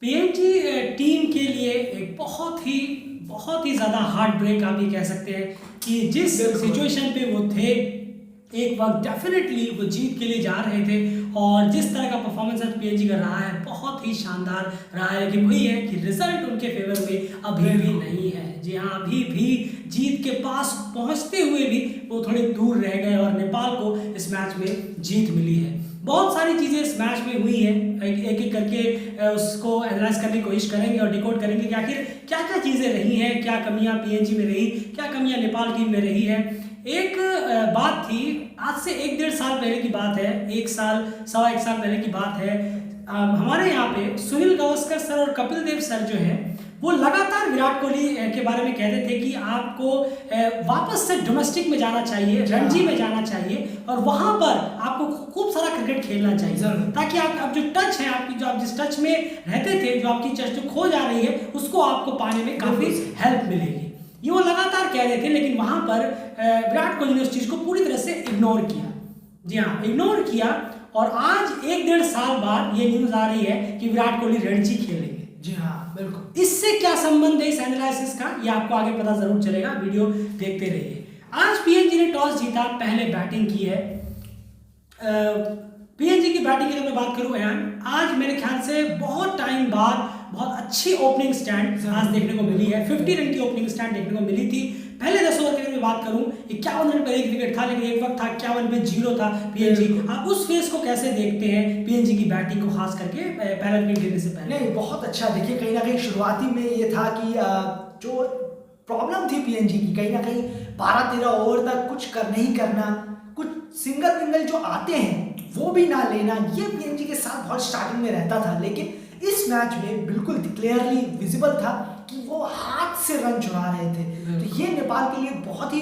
PNG team के लिए एक बहुत ही ज़्यादा हार्ट ब्रेक आप ये कह सकते हैं कि जिस सिचुएशन पे वो थे एक वक्त डेफिनेटली वो जीत के लिए जा रहे थे और जिस तरह का परफॉर्मेंस आज पीएनजी का रहा है बहुत ही शानदार रहा है। लेकिन वही है कि रिजल्ट उनके फेवर में अभी भी नहीं है। जी हाँ, अभी भी जीत के पास पहुंचते हुए भी वो थोड़े दूर रह गए और नेपाल को इस मैच में जीत मिली है। बहुत सारी चीज़ें इस मैच में हुई हैं, एक एक करके उसको एनालाइज करने की कोशिश करेंगे और डिकोड करेंगे कि आखिर क्या क्या चीज़ें रही हैं, क्या कमियां पीएनजी में रही, क्या कमियां नेपाल टीम में रही है। एक बात थी, आज से 1-1.5 साल पहले की बात है, 1 साल सवा 1 साल पहले की बात है। हमारे यहाँ पे सुनील गावस्कर सर और कपिल देव सर जो है वो लगातार विराट कोहली के बारे में कहते थे कि आपको वापस से डोमेस्टिक में जाना चाहिए, रणजी में जाना चाहिए और वहां पर आपको खूब सारा क्रिकेट खेलना चाहिए ताकि आप जो टच है आपकी, जो आप जिस टच में रहते थे, जो आपकी टच जो खो जा रही है उसको आपको पाने में काफी हेल्प मिलेगी। ये वो लगातार कह रहे थे, लेकिन वहां पर विराट कोहली ने उस चीज को पूरी तरह से इग्नोर किया। जी हाँ, इग्नोर किया और आज 1-1.5 साल बाद ये न्यूज आ रही है कि विराट कोहली रणजी खेलेंगे। जी हाँ, बिल्कुल। इससे क्या संबंध है इस एनालिसिस का, ये आपको आगे पता जरूर चलेगा, वीडियो देखते रहिए। आज पीएनजी ने टॉस जीता, पहले बैटिंग की है। पीएनजी की बैटिंग की अगर मैं बात करूं अयान, आज मेरे ख्याल से बहुत टाइम बाद बहुत अच्छी ओपनिंग स्टैंड आज देखने को मिली है। 50 रन की ओपनिंग स्टैंड देखने को मिली थी। पहले 10 ओवर की अगर मैं बात करूं 51 रन पर एक विकेट था, लेकिन एक वक्त था 51 पे 0 था पीएनजी। आप उस फेस को कैसे देखते हैं पीएनजी की बैटिंग को, खास करके पहला विकेट गिरने से पहले? नहीं, बहुत अच्छा। देखिए, कहीं ना कहीं शुरुआती में ये था कि जो प्रॉब्लम थी पीएनजी की, कहीं ना कहीं 12-13 ओवर तक कुछ नहीं करना, कुछ सिंगल विंगल जो आते हैं वो भी ना लेना, ये पीएनजी के साथ बहुत स्टार्टिंग में रहता था। लेकिन इस मैच में बिल्कुल क्लियरली विजिबल था कि वो हाथ से रन चुरा रहे थे। तो ये नेपाल के लिए बहुत ही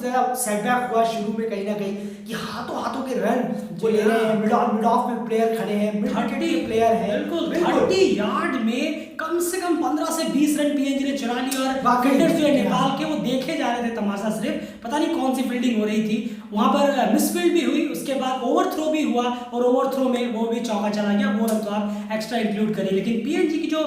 ज्यादा सेटबैक हुआ शुरू में, कहीं ना कहीं कि हाथों के रन वो ले रहे हैं। मिड ऑफ में प्लेयर खड़े हैं, मिड विकेट के प्लेयर हैं, बिल्कुल 30 यार्ड में कम से कम 15 से 20 रन पीएनजी ने चुरा ली और फील्डर्स जो है नेपाल के वो देखे जा रहे थे तमाशा। सिर्फ पता नहीं कौन सी फील्डिंग हो रही थी वहां पर, मिसफील्ड भी हुई, उसके बाद ओवर थ्रो भी हुआ और ओवर थ्रो में वो भी चौका चला गया। वो रन तो आप एक्स्ट्रा इंक्लूड करिए, लेकिन पीएनजी की जो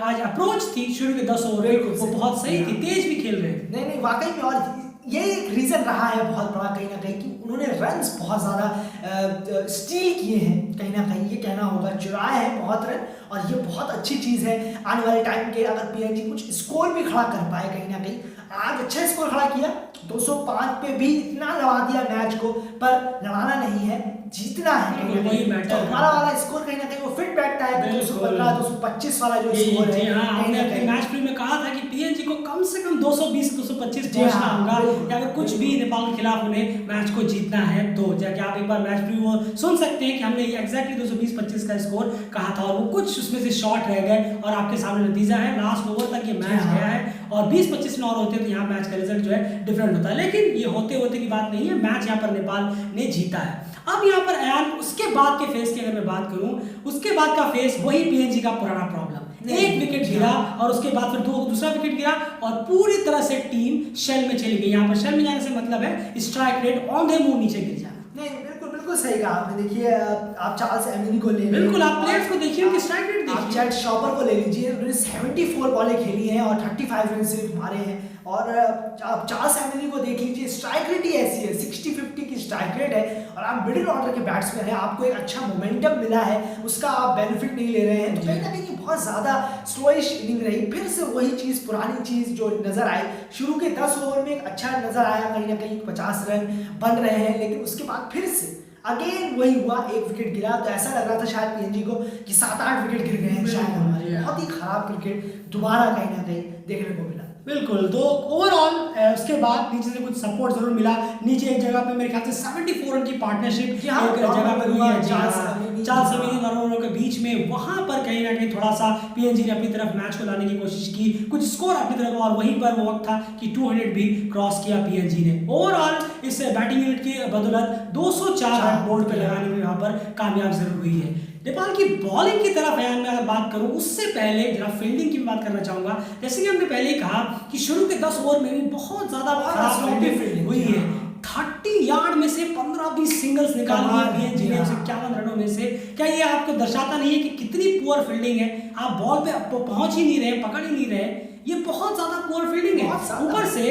आज अप्रोच थी शुरू के 10 ओवर वो बहुत सही थी, तेज भी खेल रहे थे। नहीं वाकई में, और ये एक रीजन रहा है बहुत बड़ा कहीं ना कहीं कि उन्होंने रन्स बहुत ज्यादा स्टील किए हैं। कहीं ना कहीं ये कहना होगा, चुराए हैं बहुत रन, और ये बहुत अच्छी चीज है आने वाले टाइम के। अगर पीएनजी कुछ स्कोर भी खड़ा कर पाए, कहीं ना कहीं आज अच्छा स्कोर खड़ा किया, 205 पे भी इतना लड़ा दिया मैच को, पर लड़ाना नहीं है, जीतना है। वही मैटर तो हमारा वाला स्कोर कहीं ना कहीं वो फिट बैठता है 215 225 वाला जो स्कोर है। हमने अपने मैच प्री में कहा था कि पीएनजी को कम से कम 220 225 पहुंचना होगा, या अगर कुछ भी नेपाल के खिलाफ उन्हें मैच को जीतना है तो जाके आप एक बार मैच प्री वो सुन सकते हैं कि हमने ये एग्जैक्टली 220-25 का स्कोर कहा था और वो कुछ उसमें से शॉर्ट रह गए और आपके सामने नतीजा है। लास्ट ओवर तक ये मैच गया है और 20-25 रन और होते तो यहाँ मैच का रिजल्ट जो है डिफरेंट होता है, लेकिन ये होते की बात नहीं है। मैच यहाँ पर नेपाल ने जीता है। अब यहाँ पर अयान उसके बाद के फेस की अगर मैं बात करूं, उसके बाद का फेस वही पीएनजी का पुराना प्रॉब्लम, एक विकेट गिरा और उसके बाद फिर दूसरा विकेट गिरा और पूरी तरह से टीम शेल में चली गई। यहाँ पर शेल में जाने से मतलब है strike rate on the move नीचे गिर जाना। नहीं, बिल्कुल सही कहा आपने। देखिए, आप चार्ल्स एमिनी को ले, बिल्कुल आप प्लेयर्स को देखिए, उनकी स्ट्राइक रेट देखिए। आप चैट शॉपर को ले लीजिए, उन्होंने 74 बॉलें खेली हैं और 35 रन सिर्फ मारे हैं। और आप चार्ल्स एमिनी को देख लीजिए, स्ट्राइक रेट ही ऐसी है, 60-50 की स्ट्राइक रेट है और आप मिडिल ऑर्डर के बैट्समैन हैं, आपको एक अच्छा मोमेंटम मिला है, उसका आप बेनिफिट नहीं ले रहे हैं। तो कहीं ना कहीं बहुत ज्यादा स्लोइश इनिंग रही। फिर से वही चीज, पुरानी चीज जो नजर आई। शुरू के 10 ओवर में एक अच्छा नजर आया, कहीं ना कहीं 50 रन बन रहे हैं, लेकिन उसके बाद फिर से अगेन वही हुआ, एक विकेट गिरा। तो ऐसा लग रहा था शायद पीएनजी को कि 7-8 विकेट गिर गए हैं शायद हमारे। बहुत ही खराब क्रिकेट दोबारा कहीं ना कहीं देखने को मिला। बिल्कुल, तो ओवरऑल उसके बाद नीचे से कुछ सपोर्ट जरूर मिला। नीचे एक जगह पे मेरे ख्याल से 74 रन की पार्टनरशिप एक जगह पे हुई है चार्ल्स एमिनी और के बीच में। वहां पर कहीं ना कहीं थोड़ा सा पीएनजी ने अपनी तरफ मैच को लाने की कोशिश की, कुछ स्कोर अपनी तरफ, और वहीं पर वो वक्त था कि 200 भी क्रॉस किया पीएनजी ने। ओवरऑल इस बैटिंग यूनिट की बदौलत 204 रन बोर्ड पे लगाने में वहां पर कामयाब जरूर हुई है। नेपाल की बॉलिंग की तरफ अयान में अगर बात करूं, उससे पहले जरा फील्डिंग की बात करना चाहूंगा। जैसे कि हमने पहले ही कहा कि शुरू के 10 ओवर में भी बहुत ज्यादा खराब फील्डिंग हुई है। 30 यार्ड में से 15-20 सिंगल्स निकाल लिए पीएनजी ने 51 रनों में से। क्या ये आपको दर्शाता नहीं है कि कितनी पुअर फील्डिंग है? आप बॉल पे पहुंच ही नहीं रहे, पकड़ ही नहीं रहे, ये बहुत ज्यादा पुअर फील्डिंग है। ऊपर से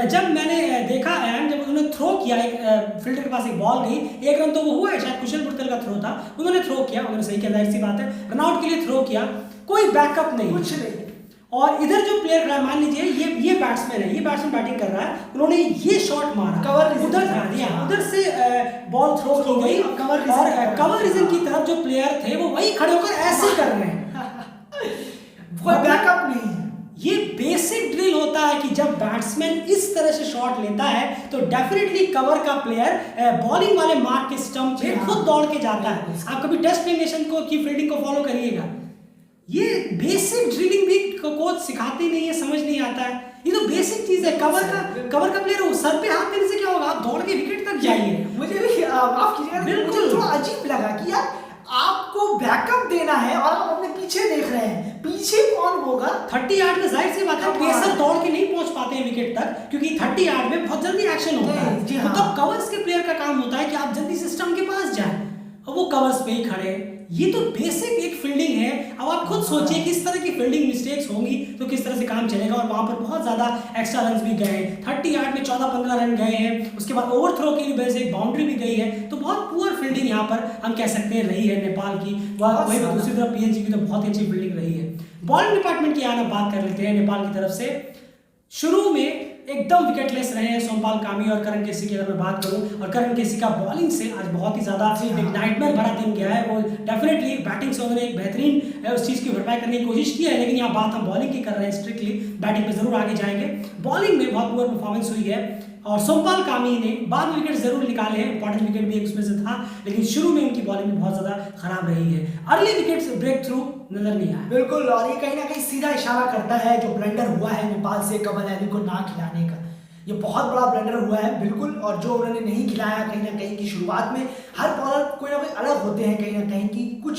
जब मैंने देखा एंड जब उन्होंने थ्रो किया, एक फील्डर के पास एक बॉल गई, एक रन तो वो हुआ है, शायद कुशल पुर्तल का थ्रो था, उन्होंने थ्रो किया, उन्होंने सही किया, जाहिर सी बात है, रनआउट के लिए थ्रो किया, कोई बैकअप नहीं, कुछ नहीं। और इधर जो प्लेयर खड़ा है, मान लीजिए ये बैट्समैन है, ये बैट्समैन बैटिंग कर रहा है, उन्होंने ये शॉट मारा, उधर से बॉल थ्रो की गई, और कवर रीजन की तरफ जो प्लेयर थे वो वही खड़े होकर ऐसे कर रहे हैं, कोई बैकअप नहीं। ये बेसिक ड्रिल होता है कि जब बैट्समैन इस तरह से शॉट लेता है तो डेफिनेटली कवर का प्लेयर बॉलिंग वाले मार्क के स्टंप पे खुद दौड़ के जाता है। आप कभी टेस्ट प्ले नेशन को की फील्डिंग को फॉलो करिएगा, ये बेसिक ड्रिलिंग भी कोच सिखाते नहीं है, समझ नहीं आता है, ये तो बेसिक चीज है। कवर का प्लेयर सर पे हाथ देने से क्या होगा, आप दौड़ के विकेट तक जाइए। मुझे भी माफ कीजिएगा, मुझे थोड़ा अजीब लगा कि यार आपको बैकअप देना है और आप अपने पीछे देख रहे हैं, पीछे कौन होगा? 30 यार्ड में जाहिर सी बात है पेसर दौड़ के नहीं पहुंच पाते हैं विकेट तक, क्योंकि 30 यार्ड में बहुत जल्दी एक्शन होता है। तो तब कवर्स के प्लेयर का काम होता है कि आप जल्दी सिस्टम के पास जाएं, और वो कवर्स पे ही खड़े। ये तो बेसिक एक फील्डिंग है। अब आप खुद सोचिए किस तरह की फील्डिंग मिस्टेक्स होंगी तो किस तरह से काम चलेगा। और वहां पर बहुत ज्यादा एक्स्ट्रा रन भी गए, 30 यार्ड में 14-15 रन गए हैं, उसके बाद ओवर थ्रो की वजह से एक बाउंड्री भी गई है, तो बहुत पुअर फील्डिंग यहाँ पर हम कह सकते हैं रही है नेपाल की। वही दूसरी तरफ पीएनजी की तो बहुत ही अच्छी फील्डिंग रही है। बॉलिंग डिपार्टमेंट की यहाँ बात कर लेते हैं नेपाल की तरफ से। शुरू में एकदम विकेटलेस रहे हैं सोमपाल कामी और करण केसी की अगर मैं बात करूं, और करण केसी का बॉलिंग से आज बहुत ही ज्यादा एक नाइटमेयर भरा दिन गया है। वो डेफिनेटली बैटिंग से उन्होंने एक बेहतरीन उस चीज की भरपाई करने की कोशिश की है, लेकिन यहाँ बात हम बॉलिंग की कर रहे हैं, स्ट्रिक्टली बैटिंग पे जरूर आगे जाएंगे। बॉलिंग में बहुत पुअर परफॉर्मेंस हुई है, और सोमपाल कामी ने बाद विकेट जरूर निकाले हैं, इंपॉर्टेंट विकेट भी एक उसमें से था, लेकिन शुरू में उनकी बॉलिंग बहुत ज्यादा खराब रही है। अर्ली विकेट्स ब्रेक थ्रू नजर नहीं आया। बिल्कुल, और ये कहीं ना कहीं सीधा इशारा करता है जो ब्लंडर हुआ है नेपाल से कमल एली को ना खिलाने का, ये बहुत बड़ा ब्लंडर हुआ है बिल्कुल। और जो उन्होंने नहीं खिलाया कहीं ना कहीं की शुरुआत में, हर बॉलर कोई ना कोई अलग होते हैं कहीं ना कहीं की, कुछ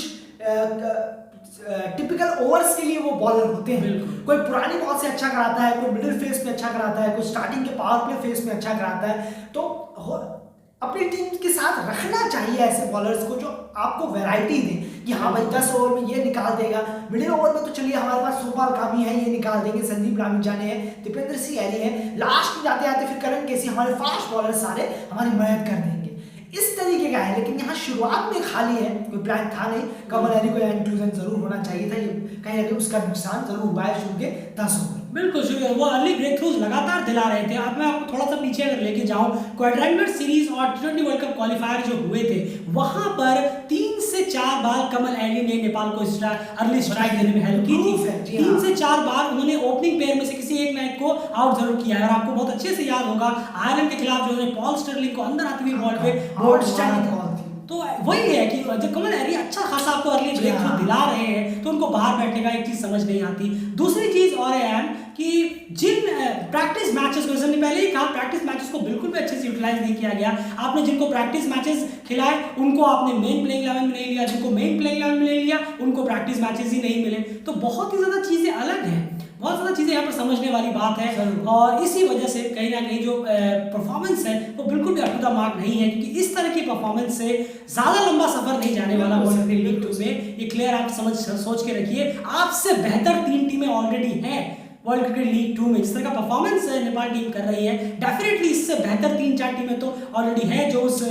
टिपिकल ओवर्स के लिए वो बॉलर होते हैं। कोई पुरानी बॉल से अच्छा कराता है, कोई मिडिल फेस में अच्छा कराता है, कोई स्टार्टिंग के पावर प्ले फेस में अच्छा कराता है। तो अपनी टीम के साथ रखना चाहिए ऐसे बॉलर्स को जो आपको वैरायटी दे कि हाँ भाई 10 ओवर में ये निकाल देगा, मिडिल ओवर में तो चलिए हमारे पास सोमपाल कामी है, ये निकाल देंगे, संदीप रामीजाने हैं, दीपेंद्र सिंह एली है, लास्ट में जाते जाते फिर करण केसी, हमारे फास्ट बॉलर सारे हमारी मदद कर देंगे, इस तरीके का है। लेकिन यहाँ शुरुआत में खाली है, कोई प्लान था नहीं। कमल एली को इंक्लूजन जरूर होना चाहिए था, ये कहीं ना कहीं उसका नुकसान जरूर हुआ है शुरू के 10 ओवर। बिल्कुल, वो अर्ली ब्रेक थ्रूज लगातार दिला रहे थे। अब मैं आपको थोड़ा सा पीछे अगर लेके जाऊं, क्वाड्रेंगुलर सीरीज और T20 वर्ल्ड कप क्वालिफायर जो हुए थे, वहां पर 3 से 4 बार कमल एली ने नेपाल को अर्ली स्ट्राइक देने में हेल्प की थी। 3 से 4 बार उन्होंने ओपनिंग पेयर में से किसी एक नाइट को आउट जरूर किया है। और आपको बहुत अच्छे से याद होगा आयरलैंड के खिलाफ जो उन्होंने पॉल स्टर्लिंग को अंदर आती हुई बॉल पे तो वही है कि जब कमल एली अच्छा खासा आपको अर्ली ब्रेक थ्रू दिला रहे हैं तो उनको बाहर बैठने का एक चीज समझ नहीं आती। दूसरी चीज और है कि जिन प्रैक्टिस मैचेस को, हमने पहले ही कहा, प्रैक्टिस मैचेस को बिल्कुल भी अच्छे से यूटिलाइज नहीं किया गया। आपने जिनको प्रैक्टिस मैचेस खिलाए उनको आपने मेन प्लेइंग 11 में नहीं लिया, जिनको मेन प्लेइंग 11 में नहीं लिया उनको प्रैक्टिस मैचेस ही नहीं मिले। तो बहुत ही ज्यादा चीजें अलग हैं, बहुत ज़्यादा चीज़ें यहाँ पर समझने वाली बात है। और इसी वजह से कहीं ना कहीं जो परफॉर्मेंस है वो बिल्कुल भी अप टू द मार्क नहीं है, क्योंकि इस तरह की परफॉर्मेंस से ज़्यादा लंबा सफर नहीं जाने वाला वर्ल्ड क्रिकेट लीग 2 में। ये क्लियर आप सोच के रखिए। आपसे बेहतर 3 टीमें ऑलरेडी हैं वर्ल्ड क्रिकेट लीग 2 में। जिस तरह का परफॉर्मेंस नेपाल टीम कर रही है, डेफिनेटली इससे बेहतर 3-4 टीमें तो ऑलरेडी हैं जो उस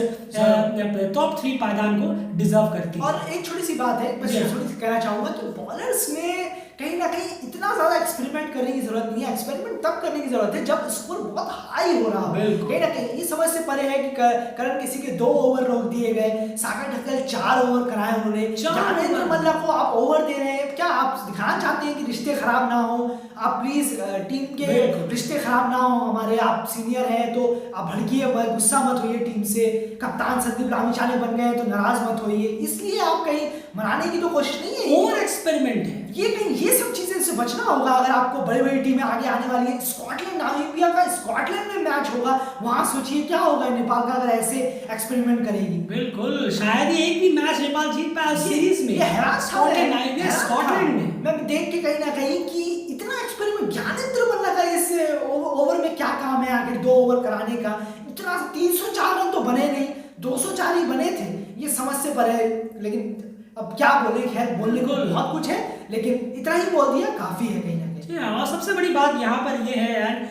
टॉप 3 पायदान को डिजर्व करती है। और एक छोटी सी बात है, बस थोड़ी सी कहना चाहूंगा कि बॉलर्स में कहीं ना कहीं इतना ज्यादा एक्सपेरिमेंट करने की जरूरत नहीं है। एक्सपेरिमेंट तब करने की जरूरत है जब स्कोर बहुत हाई हो रहा हो। कहीं ना कहीं ये समझ से परे है कि करण किसी के 2 ओवर रोक दिए गए, सागर ढक्कल 4 ओवर कराए उन्होंने, ज्ञानेंद्र मल्ला को आप ओवर दे रहे हैं। क्या आप दिखाना चाहते हैं कि रिश्ते खराब ना हो? आप प्लीज टीम के रिश्ते खराब ना हो हमारे, आप सीनियर हैं तो आप भड़किए, गुस्सा मत होइए टीम से। कप्तान संदीप रामीजाने बन गए तो नाराज मत होइए, इसलिए आप कहीं मनाने की तो कोशिश नहीं है, ओवर एक्सपेरिमेंट है ये कहीं ये सब चीजें से बचना होगा अगर आपको बड़ी बड़ी टीमें आगे आने वाली है। स्कॉटलैंड, नामीबिया का स्कॉटलैंड में मैच होगा, वहां सोचिए क्या होगा नेपाल का अगर ऐसे एक्सपेरिमेंट करेगी। बिल्कुल, शायद ही एक भी मैच नेपाल जीत पाया सीरीज में। स्कॉटलैंड में मैं देख के कहीं ना कहीं कि इतना एक्सपेरिमेंट ज्ञानेंद्र मल्ला का इस ओवर में क्या काम है, आखिर 2 ओवर कराने का, इतना कहाँ से 304 रन तो बने नहीं, 204 ही बने थे, ये समझ से परे है। लेकिन अब क्या बोले, खैर बोलने को बहुत कुछ है, लेकिन इतना ही बोल दिया काफी है कहीं ना कहीं। और सबसे बड़ी बात यहाँ पर ये है यार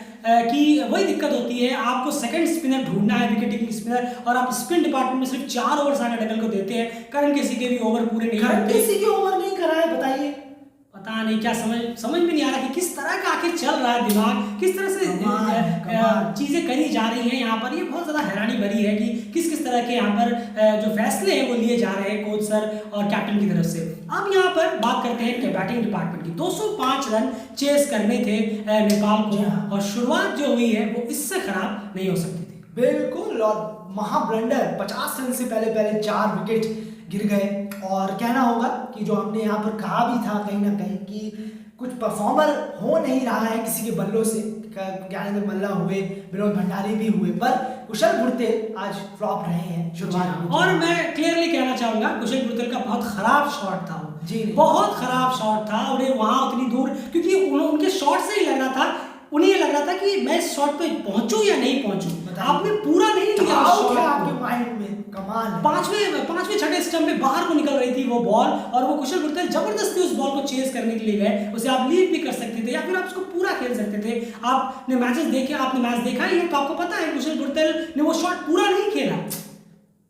कि वही दिक्कत होती है, आपको सेकंड स्पिनर ढूंढना है, विकेट टेकिंग स्पिनर, और आप स्पिन डिपार्टमेंट में सिर्फ 4 ओवर सागर डगल को देते हैं। करण किसी के भी ओवर पूरे नहीं करण होते, किसी के ओवर नहीं कराए, बताइए। पता नहीं क्या समझ में नहीं आ रहा कि किस तरह का आखिर चल रहा है दिमाग, किस तरह से चीजें करी जा रही हैं यहाँ पर। ये बहुत ज्यादा हैरानी भरी है कि किस किस तरह के यहाँ पर जो फैसले हैं वो लिए जा रहे हैं कोच सर और कैप्टन की तरफ से। अब यहाँ पर बात करते हैं बैटिंग डिपार्टमेंट की। 205 रन चेस करने थे नेपाल को, और शुरुआत जो हुई है वो इससे खराब नहीं हो सकती थी। बिल्कुल, और महा ब्लंडर, 50 रन से पहले 4 विकेट गिर गए। और कहना होगा कि जो हमने यहाँ पर कहा भी था कहीं ना कहीं कि कुछ परफॉर्मर हो नहीं रहा है किसी के बल्लों से, ज्ञानेंद्र मल्ला हुए, विनोद भंडारी भी हुए, पर कुशल भुरतेल आज फ्लॉप रहे हैं शुरुआत में। और मैं क्लियरली कहना चाहूंगा कुशल भुरतेल का बहुत खराब शॉट था, जी बहुत खराब शॉट था। उन्हें वहां उतनी दूर, क्योंकि उनके शॉट से ही लग रहा था, उन्हें ये लग रहा था कि मैं इस शॉट पे पहुंचूं या नहीं पहुंचूं। आपने पूरा नहीं लिया शॉट, आपके माइंड में कमाल। पांचवें छठे स्टंप पे बाहर को निकल रही थी वो बॉल, और वो कुशल भुरतेल जबरदस्ती उस बॉल को चेस करने के लिए गए। उसे आप लीव भी कर सकते थे या फिर आप उसको पूरा खेल सकते थे। आपने मैचेस देखे, आपने मैच देखा ही है तो आपको पता है कुशल भुरतेल ने वो शॉट पूरा नहीं खेला,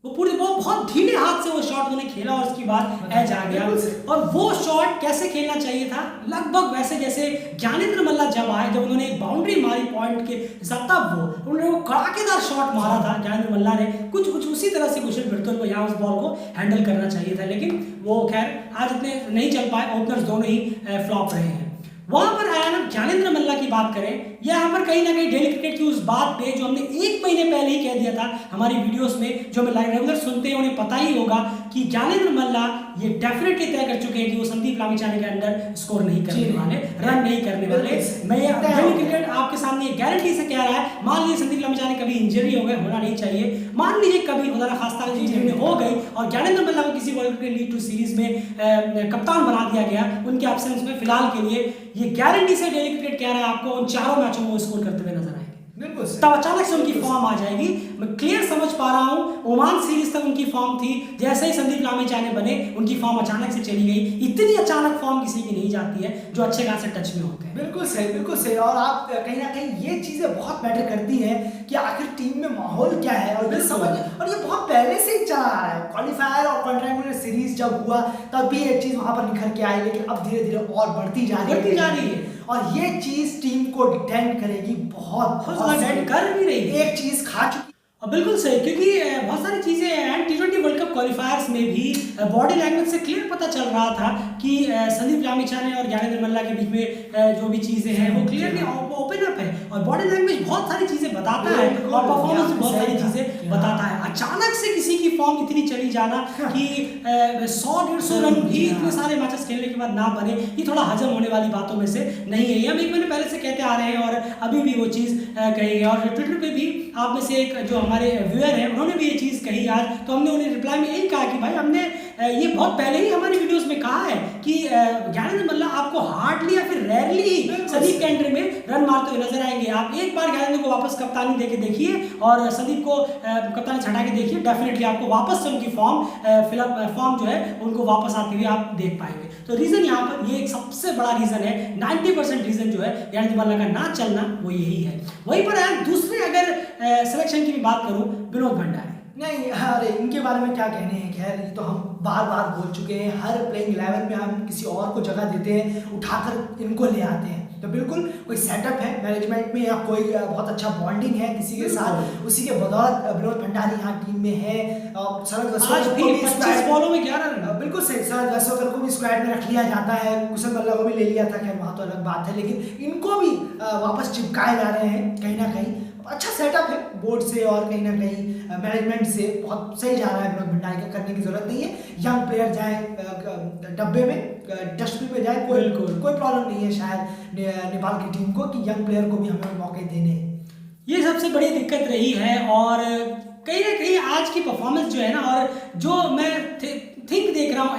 वो बहुत धीमे हाथ से वो शॉट उन्होंने खेला, और उसके बाद एज आ गया। और वो शॉट कैसे खेलना चाहिए था, लगभग वैसे जैसे ज्ञानेंद्र मल्ला जब आए, जब उन्होंने एक बाउंड्री मारी पॉइंट के साथ, तब उन्होंने वो कड़ाकेदार शॉट मारा था ज्ञानेंद्र मल्ला ने, कुछ उसी तरह से कुशल भुरतेल को यहाँ उस बॉल को हैंडल करना चाहिए था। लेकिन वो खैर आज इतने नहीं चल पाए, ओपनर्स दोनों ही फ्लॉप रहे हैं। वहां पर आया ना ज्ञानेंद्र मल्ला की बात करें, यहाँ पर कहीं ना कहीं डेली क्रिकेट की उस बात पे जो हमने 1 महीने पहले ही कह दिया था हमारी वीडियोस में, जो हमें रेगुलर सुनते हैं उन्हें पता ही होगा कि ज्ञानेंद्र मल्ला ये डेफिनेटली तय कर चुके हैं कि वो संदीप लामिछाने के अंदर स्कोर नहीं करने वाले, रन नहीं करने वाले। मैं डेली क्रिकेट आपके सामने गारंटी से कह रहा है, मान लीजिए संदीप लामिछाने कभी इंजरी हो गए, होना नहीं चाहिए, मान लीजिए कभी खुदा ना खास्ता इंजरी हो गई और ज्ञानेंद्र मल्ला को किसी वर्ल्ड क्रिकेट लीग 2 सीरीज में कप्तान बना दिया गया उनके एब्सेंस में फिलहाल के लिए, ये गारंटी से डेली क्रिकेट कह रहा है आपको उन चारों मैचों में स्कोर करते हुए नजर आएंगे। बिल्कुल, तब अचानक से उनकी फॉर्म आ जाएगी। मैं क्लियर समझ पा रहा हूं, ओमान सीरीज तक उनकी फॉर्म थी, जैसे ही संदीप लामिछाने बने उनकी फॉर्म अचानक से चली गई। इतनी अचानक फॉर्म किसी की नहीं जाती है जो अच्छे खासे टच में होते हैं। बिल्कुल सही, बिल्कुल सही। और आप कहीं ना कहीं ये चीजें बहुत मैटर करती हैं कि आखिर टीम में माहौल क्या है, और ये समझ, और ये बहुत पहले से ही चला आ रहा है। क्वालिफायर और कॉन्ट्रैक्ट सीरीज जब हुआ तब भी एक चीज वहां पर निखर के आई, लेकिन अब धीरे धीरे और बढ़ती जा रही है, और ये चीज टीम को डिटेंड करेगी, बहुत कर भी रही है, एक चीज खा चुकी। और बिल्कुल सही, क्योंकि बहुत सारी चीजें हैं। T20 वर्ल्ड कप क्वालिफायर्स में भी बॉडी लैंग्वेज से क्लियर पता चल रहा था कि संदीप लामिछाने और ज्ञानेंद्र मल्ला के बीच में जो भी चीजें हैं वो क्लियरली ओपन अप है, और बॉडी लैंग्वेज बहुत सारी चीजें बताता है, और परफॉर्मेंस बहुत सारी चीजें बताता है। अचानक से किसी की फॉर्म इतनी चली जाना कि 100-150 रन भी इतने सारे मैचेस खेलने के बाद ना बने, ये थोड़ा हजम होने वाली बातों में से नहीं है। ये हम 1 महीने पहले से कहते आ रहे हैं और अभी भी वो चीज कही है। और ट्विटर पे भी आप में से एक जो हमारे व्यूअर हैं उन्होंने भी ये चीज कही आज, तो हमने उन्हें रिप्लाई में यही कहा कि भाई हमने ये बहुत पहले ही हमारी वीडियोस में कहा है कि ज्ञानेंद्र मल्ला आपको हार्डली या फिर रेयरली संदीप के एंट्री में रन मारते हुए नजर आएंगे। आप एक बार ज्ञानेंद्र को वापस कप्तानी देके देखिए और संदीप को कप्तानी छटा के देखिए, डेफिनेटली आपको वापस से उनकी फॉर्म जो है उनको वापस आते हुए आप देख पाएंगे। तो रीजन यहाँ पर ये एक सबसे बड़ा रीजन है, 90% रीजन जो है ज्ञानेंद्र मल्ला का ना चलना वो यही है। वहीं पर यार दूसरे अगर सिलेक्शन की भी बात करूं, विनोद भंडारी, नहीं, अरे इनके बारे में क्या कहने हैं। खैर ये तो हम बार बार बोल चुके हैं, हर प्लेइंग 11 में हम किसी और को जगह देते हैं, उठाकर इनको ले आते हैं। तो बिल्कुल कोई सेटअप है मैनेजमेंट में या कोई बहुत अच्छा बॉन्डिंग है किसी के साथ, उसी के बदौलत विनोद भंडारी यहाँ टीम में है। शरद बॉलों में 11 रन, बिल्कुल सही। शरद गस्वाकर को भी स्क्वाड में रख लिया जाता है, कुशल मल्ला को भी ले लिया था, खैर वहाँ तो अलग बात है, लेकिन इनको भी वापस चिपकाए जा रहे हैं कहीं ना कहीं। अच्छा सेटअप है बोर्ड से और कहीं ना कहीं मैनेजमेंट से, बहुत सही जा रहा है। विनोद भंडारी का करने की जरूरत नहीं है, यंग प्लेयर जाए डब्बे में, डस्टबिन में जाए, कोई प्रॉब्लम नहीं है शायद नेपाल की टीम को कि यंग प्लेयर को भी हमें मौके देने। ये सबसे बड़ी दिक्कत रही है, और कहीं ना कहीं आज की परफॉर्मेंस जो है ना, और जो मैं थिंक देख रहा हूँ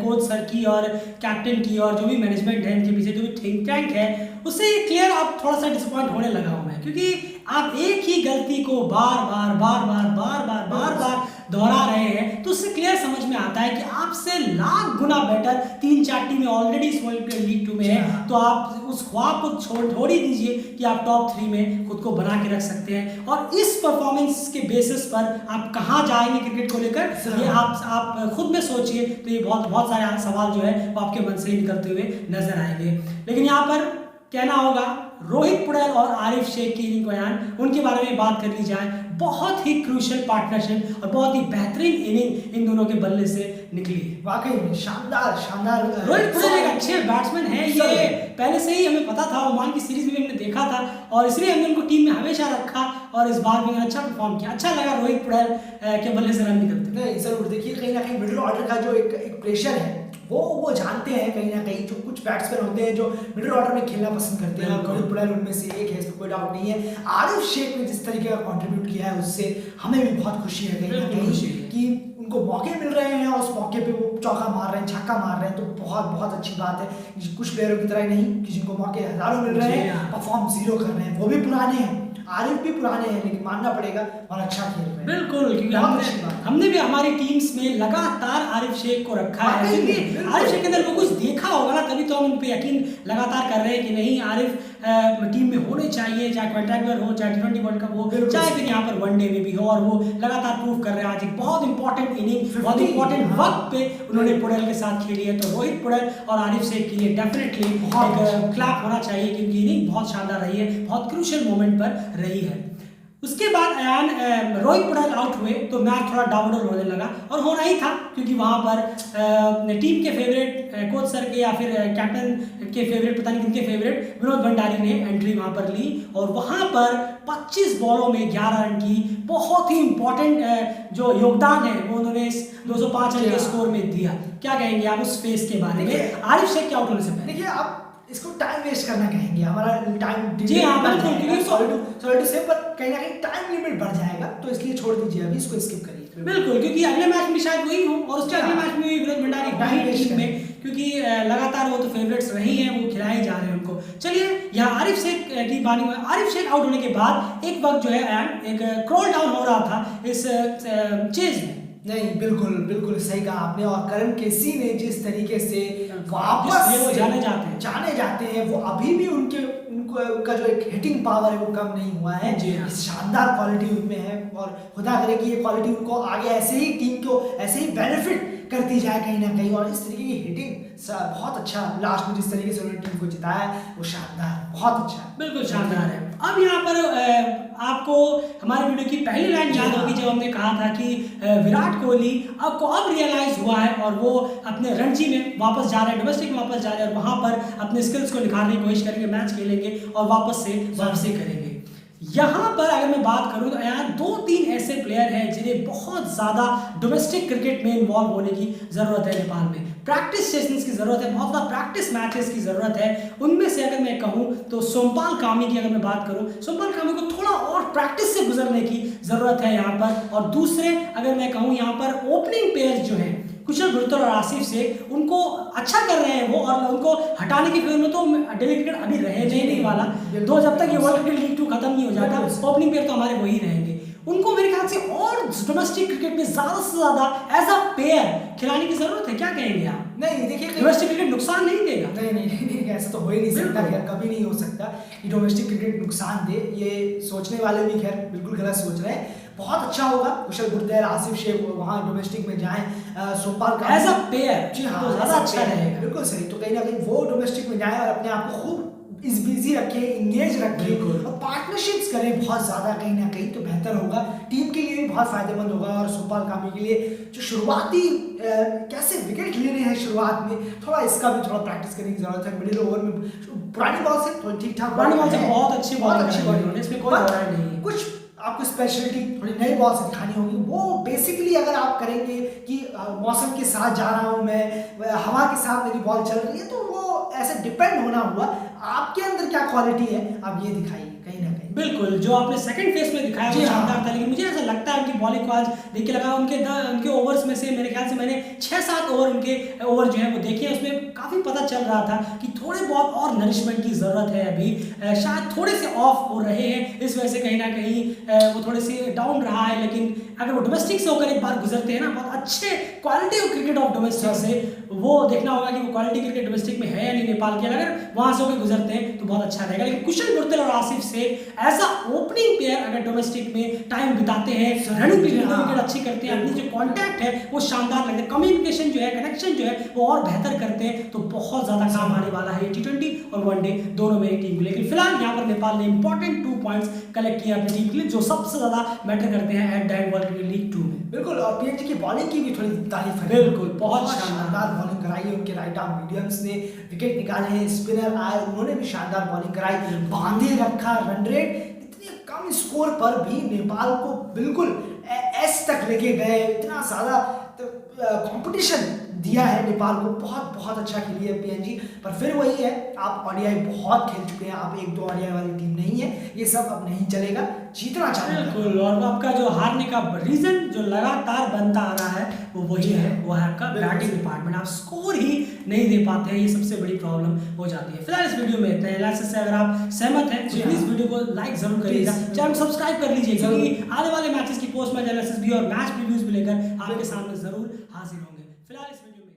कोच सर की और कैप्टन की और जो भी मैनेजमेंट है इनके पीछे जो भी थिंक टैंक है, उससे क्लियर आप थोड़ा सा डिसअपॉइंट होने लगा हूँ मैं, क्योंकि आप एक ही गलती को बार बार दोहरा रहे हैं तो उससे क्लियर समझ में आता है कि आपसे लाख गुना बेटर 3-4 टीमें ऑलरेडी इस वर्ल्ड के लीग 2 में है। तो आप उस ख्वाब को छोड़ ही दीजिए कि आप टॉप 3 में खुद को बना के रख सकते हैं। और इस परफॉर्मेंस के बेसिस पर आप कहाँ जाएंगे क्रिकेट को लेकर, ये आप खुद में सोचिए। तो ये बहुत सारे सवाल जो है वो आपके मन से ही निकलते हुए नजर आएंगे। लेकिन यहाँ पर कहना होगा रोहित पुड़ैल और आरिफ शेख की इनिंग बयान, उनके बारे में बात कर ली जाए, बहुत ही क्रूशियल पार्टनरशिप और बहुत ही बेहतरीन इनिंग इन दोनों के बल्ले से निकली। वाकई में शानदार रोहित पुड़ैल एक अच्छे बैट्समैन हैं, ये पहले से ही हमें पता था, ओमान की सीरीज में हमने देखा था और इसलिए हमने उनको टीम में हमेशा रखा और इस बार भी अच्छा परफॉर्म किया। अच्छा लगा रोहित पुड़ैल के बल्ले से रन निकलते। नहीं जरूर, देखिए कहीं ना कहीं मिडिल ऑर्डर का जो एक प्रेशर है वो जानते हैं कहीं ना कहीं। जो कुछ बैट्समैन होते हैं जो मिडिल ऑर्डर में खेलना पसंद करते हैं, रोहित पुड़ैल उनमें से एक है, इसमें कोई डाउट नहीं है। आरिफ शेख ने जिस तरीके का कंट्रीब्यूट किया है उससे हमें भी बहुत खुशी है कहीं ना कहीं कि उनको मौके मिल रहे हैं और उस मौके पे वो चौका मार रहे हैं, छक्का मार रहे हैं, तो बहुत अच्छी बात है। कुछ प्लेयरों की तरह नहीं कि जिनको मौके हजारों मिल रहे हैं, परफॉर्म 0 कर रहे हैं, वो भी पुराने हैं, आरिफ भी पुराने हैं, लेकिन मानना पड़ेगा और अच्छा खेल रहे हैं। बिल्कुल, क्योंकि हमने भी हमारी टीम्स में लगातार आरिफ शेख को रखा है, क्योंकि आरिफ शेख के अंदर वो कुछ देखा होगा ना, तभी तो हम उन पे यकीन लगातार कर रहे हैं कि नहीं आरिफ टीम में होने चाहिए, चाहे कॉन्ट्रैक्टर हो, चाहे T20 वर्ल्ड कप हो, चाहे फिर यहाँ पर वनडे में भी हो, और वो लगातार प्रूव कर रहे हैं। आज एक बहुत इंपॉर्टेंट इनिंग, बहुत इंपॉर्टेंट वक्त पे उन्होंने पुड़ैल के साथ खेली है। तो रोहित पुड़ैल और आरिफ शेख के लिए डेफिनेटली एक क्लैप होना चाहिए, क्योंकि इनिंग बहुत शानदार रही है, बहुत क्रूशियल मोमेंट पर रही है। उसके बाद अयान रोहित पुड़ैल आउट हुए तो मैच थोड़ा डाउनडोल होने लगा, और होना ही था, क्योंकि वहाँ पर टीम के फेवरेट कोच सर के या फिर कैप्टन के फेवरेट, पता नहीं किनके फेवरेट, विनोद भंडारी ने एंट्री वहाँ पर ली और वहाँ पर 25 बॉलों में 11 रन की बहुत ही इंपॉर्टेंट जो योगदान है वो उन्होंने इस 205 रन के स्कोर में दिया। क्या कहेंगे आप उस फेस के बारे में, आरिफ शेख के आउट होने से पहले? देखिए आप इसको टाइम वेस्ट करना कहेंगे, हमारा टाइम जी हाँ बिल्कुल, सॉरी टू से, पर कहीं ना कहीं टाइम लिमिट बढ़ जाएगा, तो इसलिए छोड़ दीजिए, अभी इसको स्किप करिए। बिल्कुल, क्योंकि अगले मैच में शायद वही हो और उसके अगले मैच में भी विनोद भंडारी टीम में, क्योंकि लगातार वो तो फेवरेट्स रही हैं, वो खिलाए जा रहे हैं उनको। चलिए यहाँ आरिफ शेख की बानी में, आरिफ शेख आउट होने के बाद एक वक्त जो है एक क्रॉल डाउन हो रहा था इस चेज में। नहीं बिल्कुल सही कहा आपने, और करण केसी ने जिस तरीके से वापस वो जाने जाते हैं, वो अभी भी उनका जो एक हिटिंग पावर है वो कम नहीं हुआ है। शानदार क्वालिटी उनमें है, और खुदा करे कि ये क्वालिटी उनको आगे ऐसे ही टीम को ऐसे ही बेनिफिट करती जाए कहीं ना कहीं। और इस तरीके की हिटिंग बहुत अच्छा, लास्ट में जिस तरीके से उन्होंने टीम को जिताया वो शानदार, बहुत अच्छा, बिल्कुल शानदार है। अब यहाँ पर आपको हमारे वीडियो की पहली लाइन याद होगी जब हमने कहा था कि विराट कोहली आपको अब रियलाइज हुआ है और वो अपने रणजी में वापस जा रहे हैं, डोमेस्टिक में वापस जा रहे हैं, और वहाँ पर अपने स्किल्स को निखारने की कोशिश करेंगे, मैच खेलेंगे और वापस से वापसी करेंगे। यहाँ पर अगर मैं बात करूँ तो यहाँ 2-3 ऐसे प्लेयर हैं जिन्हें बहुत ज़्यादा डोमेस्टिक क्रिकेट में इन्वॉल्व होने की ज़रूरत है। नेपाल में प्रैक्टिस सेशंस की ज़रूरत है, बहुत ज़्यादा प्रैक्टिस मैचेस की ज़रूरत है। उनमें से अगर मैं कहूँ तो सोमपाल कामी की अगर मैं बात करूँ, सोमपाल कामी को थोड़ा और प्रैक्टिस से गुजरने की ज़रूरत है यहाँ पर। और दूसरे अगर मैं कहूँ यहाँ पर ओपनिंग पेयर्स जो हैं कुशल गुर्जर और आसिफ शेख, उनको अच्छा कर रहे हैं वो, और उनको हटाने की फिर में तो डेली क्रिकेट अभी रहे नहीं वाला, दो जब तक ये वर्ल्ड क्रिकेट लीग 2 खत्म नहीं हो जाता, ओपनिंग पेयर तो हमारे वही रहेंगे। उनको मेरे ख्याल से और डोमेस्टिक क्रिकेट में ज्यादा से ज्यादा एज अ पेयर खिलाने की जरूरत है। क्या कहेंगे आप? नहीं देखिए, डोमेस्टिक क्रिकेट नुकसान नहीं देगा। नहीं ऐसा तो हो ही नहीं सकता, खैर कभी नहीं हो सकता कि डोमेस्टिक क्रिकेट नुकसान दे। ये सोचने वाले भी खैर बिल्कुल गलत सोच रहे हैं। बहुत अच्छा होगा कुशल गुर्जर, आसिफ शेख वहाँ डोमेस्टिक में जाएं, सोमपाल का एज अ पेयर, जी हाँ, तो ज्यादा अच्छा रहेगा। बिल्कुल सही, तो कहीं ना कहीं वो डोमेस्टिक में जाएं और अपने आप को खूब बिजी रखें, इंगेज रखें और पार्टनरशिप्स करें बहुत ज़्यादा, कहीं ना कहीं तो बेहतर होगा, टीम के लिए भी बहुत फायदेमंद होगा। और सोमपाल कामी के लिए जो शुरुआती कैसे विकेट लेने हैं शुरुआत में, थोड़ा इसका भी थोड़ा प्रैक्टिस करने की जरूरत है। मिडिल ओवर में पुरानी बॉल से थोड़ी ठीक ठाक, पुरानी बॉल से बहुत अच्छी बॉल, इसमें कोई बुराई नहीं है। कुछ आपको स्पेशलिटी थोड़ी नई बॉल से दिखानी होगी, वो बेसिकली अगर आप करेंगे कि मौसम के साथ जा रहा हूँ मैं, हवा के साथ मेरी बॉल चल रही है, तो वो ऐसे डिपेंड होना हुआ आपके अंदर क्या क्वालिटी है, आप ये दिखाइए कहीं ना कहीं। बिल्कुल, जो आपने सेकंड फेस में दिखाया वो शानदार था, लेकिन मुझे ऐसा लगता है उनकी बॉलिंग को आज देख के लगा, उनके ओवर्स में से मेरे ख्याल से मैंने 6-7 ओवर उनके ओवर जो है वो देखे, उसमें काफ़ी पता चल रहा था कि थोड़े बहुत और नरिशमेंट की ज़रूरत है अभी, शायद थोड़े से ऑफ हो रहे हैं, इस वजह से कहीं ना कहीं वो थोड़े से डाउन रहा है। लेकिन अगर वो डोमेस्टिक से होकर एक बार गुजरते हैं ना, बहुत अच्छे quality of cricket of domestic से, वो देखना होगा कि वो क्वालिटी क्रिकेट डोमेस्टिक में है या नहीं नेपाल के। अगर वहाँ से होकर गुजरते हैं तो बहुत अच्छा रहेगा। लेकिन कुशल मुर्तल और आसिफ से एज अ ओपनिंग प्लेयर अगर डोमेस्टिक में टाइम बिताते हैं, रनिंग विकेट अच्छी करते हैं, अपनी जो कॉन्टैक्ट है वो शानदार लगता है, कम्युनिकेशन जो है, कनेक्शन जो है वो और बेहतर करते हैं, तो बहुत ज़्यादा काम आने वाला है T20 और वनडे दोनों मेरी टीम को। लेकिन फिलहाल यहाँ पर नेपाल ने इंपॉर्टेंट 2 पॉइंट्स कलेक्ट किया अपनी टीम के लिए, जो सबसे ज़्यादा मैटर करते हैं at the end world cricket league 2 में। बिल्कुल, और पीएनजी की बॉलिंग की भी थोड़ी तारीफ है। बिल्कुल, बहुत शानदार बॉलिंग कराई है उनके राइट आर्म मीडियम्स ने, विकेट निकाले हैं, स्पिनर आए उन्होंने भी शानदार बॉलिंग कराई, बांधे रखा रन रेट, इतने कम स्कोर पर भी नेपाल को बिल्कुल एस तक लेके गए, इतना ज़्यादा कंपटीशन दिया है नेपाल को, बहुत बहुत अच्छा खेली है पीएनजी। पर फिर वही है, आप ओडीआई बहुत खेल चुके हैं, आप 1-2 ओडीआई वाली टीम नहीं है, ये सब अब नहीं चलेगा, जीतना चाहिए। बिल्कुल, और वो आपका जो हारने का रीजन जो लगातार बनता आ रहा है वो वही है, वो है आपका बैटिंग डिपार्टमेंट। आप स्कोर ही नहीं दे पाते हैं, ये सबसे बड़ी प्रॉब्लम हो जाती है। फिलहाल इस वीडियो में इतना है। एनालिसिस से अगर आप सहमत हैं तो प्लीज वीडियो को लाइक जरूर करिएगा, चैनल सब्सक्राइब कर लीजिए, क्योंकि आने वाले मैचेस की पोस्ट मैच एनालिसिस भी और मैच रिव्यूज भी लेकर आपके सामने जरूर हाजिर होंगे। फिलहाल इस वीडियो में